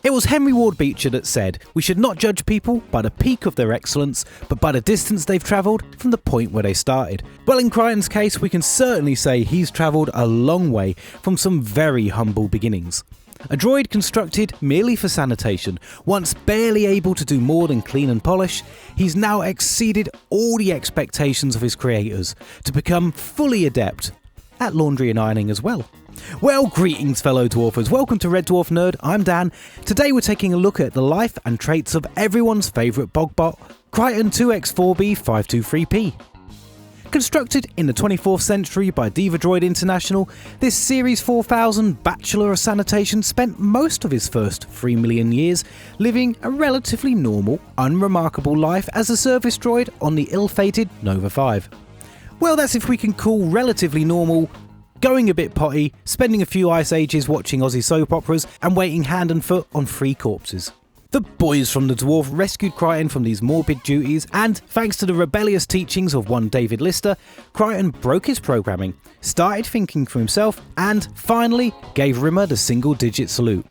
It was Henry Ward Beecher that said, "We should not judge people by the peak of their excellence, but by the distance they've travelled from the point where they started." Well, in Kryten's case, we can certainly say he's travelled a long way from some very humble beginnings. A droid constructed merely for sanitation, once barely able to do more than clean and polish, he's now exceeded all the expectations of his creators to become fully adept at laundry and ironing as well. Well, greetings fellow dwarfers, welcome to Red Dwarf Nerd, I'm Dan. Today we're taking a look at the life and traits of everyone's favourite bogbot, Kryten 2X4B523P. Constructed in the 24th century by Diva Droid International, this Series 4000 Bachelor of Sanitation spent most of his first 3 million years living a relatively normal, unremarkable life as a service droid on the ill-fated Nova 5. Well, that's if we can call relatively normal going a bit potty, spending a few ice ages watching Aussie soap operas, and waiting hand and foot on 3 corpses. The boys from the Dwarf rescued Kryten from these morbid duties, and thanks to the rebellious teachings of one David Lister, Kryten broke his programming, started thinking for himself, and finally gave Rimmer the single-digit salute,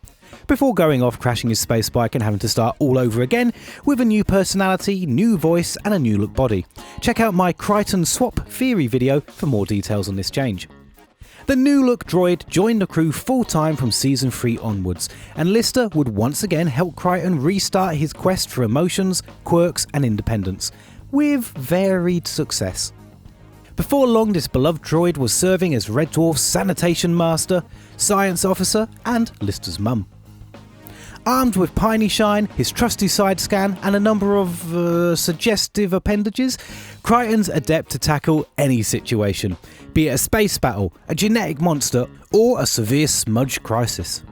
before going off crashing his space bike and having to start all over again with a new personality, new voice, and a new look body. Check out my Kryten swap theory video for more details on this change. The new look droid joined the crew full-time from Season 3 onwards, and Lister would once again help Kryten restart his quest for emotions, quirks and independence, with varied success. Before long, this beloved droid was serving as Red Dwarf's sanitation master, science officer and Lister's mum. Armed with Piney Shine, his trusty side scan and a number of suggestive appendages, Kryten's adept to tackle any situation, be it a space battle, a genetic monster or a severe smudge crisis.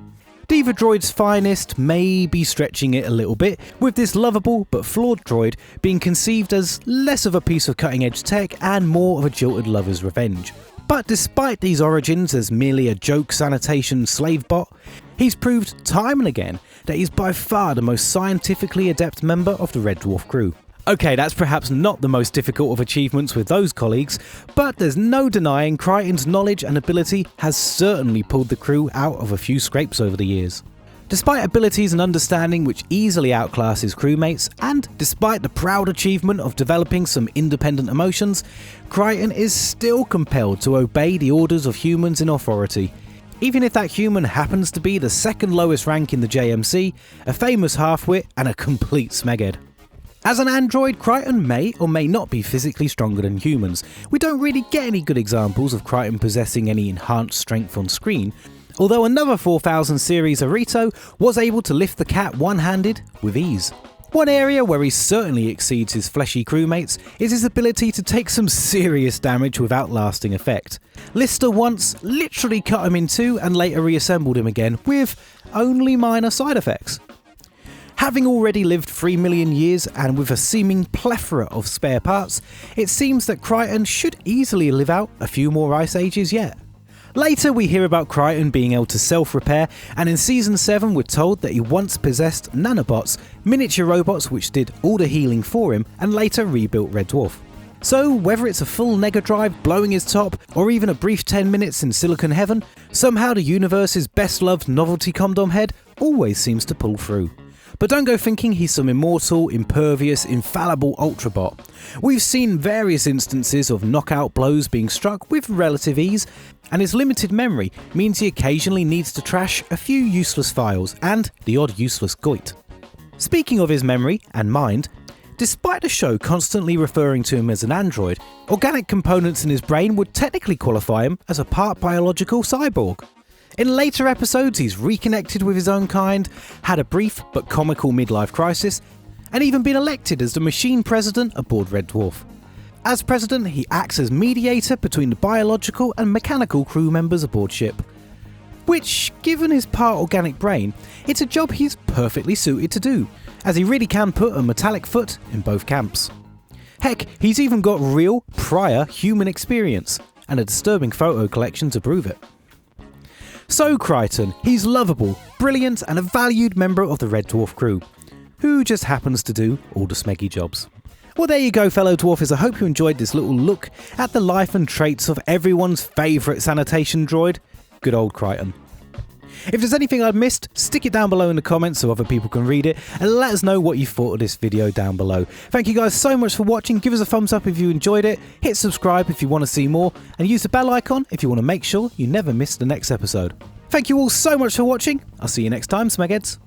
Diva Droid's finest may be stretching it a little bit, with this lovable but flawed droid being conceived as less of a piece of cutting edge tech and more of a jilted lover's revenge. But despite these origins as merely a joke sanitation slave bot, he's proved time and again that he's by far the most scientifically adept member of the Red Dwarf crew. Okay, that's perhaps not the most difficult of achievements with those colleagues, but there's no denying Kryten's knowledge and ability has certainly pulled the crew out of a few scrapes over the years. Despite abilities and understanding which easily outclass his crewmates, and despite the proud achievement of developing some independent emotions, Kryten is still compelled to obey the orders of humans in authority, even if that human happens to be the second lowest rank in the JMC, a famous half-wit and a complete smeghead. As an android, Kryten may or may not be physically stronger than humans. We don't really get any good examples of Kryten possessing any enhanced strength on screen, although another 4000 series Arito was able to lift the cat one-handed with ease. One area where he certainly exceeds his fleshy crewmates is his ability to take some serious damage without lasting effect. Lister once literally cut him in two and later reassembled him again with only minor side effects. Having already lived 3 million years and with a seeming plethora of spare parts, it seems that Kryten should easily live out a few more ice ages yet. Later we hear about Kryten being able to self-repair, and in Season 7 we're told that he once possessed nanobots, miniature robots which did all the healing for him and later rebuilt Red Dwarf. So whether it's a full Nega drive blowing his top or even a brief 10 minutes in Silicon Heaven, somehow the universe's best loved novelty condom head always seems to pull through. But don't go thinking he's some immortal, impervious, infallible Ultrabot. We've seen various instances of knockout blows being struck with relative ease, and his limited memory means he occasionally needs to trash a few useless files and the odd useless goit. Speaking of his memory and mind, despite the show constantly referring to him as an android, organic components in his brain would technically qualify him as a part biological cyborg. In later episodes, he's reconnected with his own kind, had a brief but comical midlife crisis, and even been elected as the machine president aboard Red Dwarf. As president, he acts as mediator between the biological and mechanical crew members aboard ship. Which, given his part organic brain, it's a job he's perfectly suited to do, as he really can put a metallic foot in both camps. Heck, he's even got real, prior human experience, and a disturbing photo collection to prove it. So Kryten, he's lovable, brilliant and a valued member of the Red Dwarf crew, who just happens to do all the smeggy jobs. Well, there you go fellow dwarfers, I hope you enjoyed this little look at the life and traits of everyone's favourite sanitation droid, good old Kryten. If there's anything I've missed, stick it down below in the comments so other people can read it, and let us know what you thought of this video down below. Thank you guys so much for watching. Give us a thumbs up if you enjoyed it, hit subscribe if you want to see more, and use the bell icon if you want to make sure you never miss the next episode. Thank you all so much for watching. I'll see you next time, Smegheads.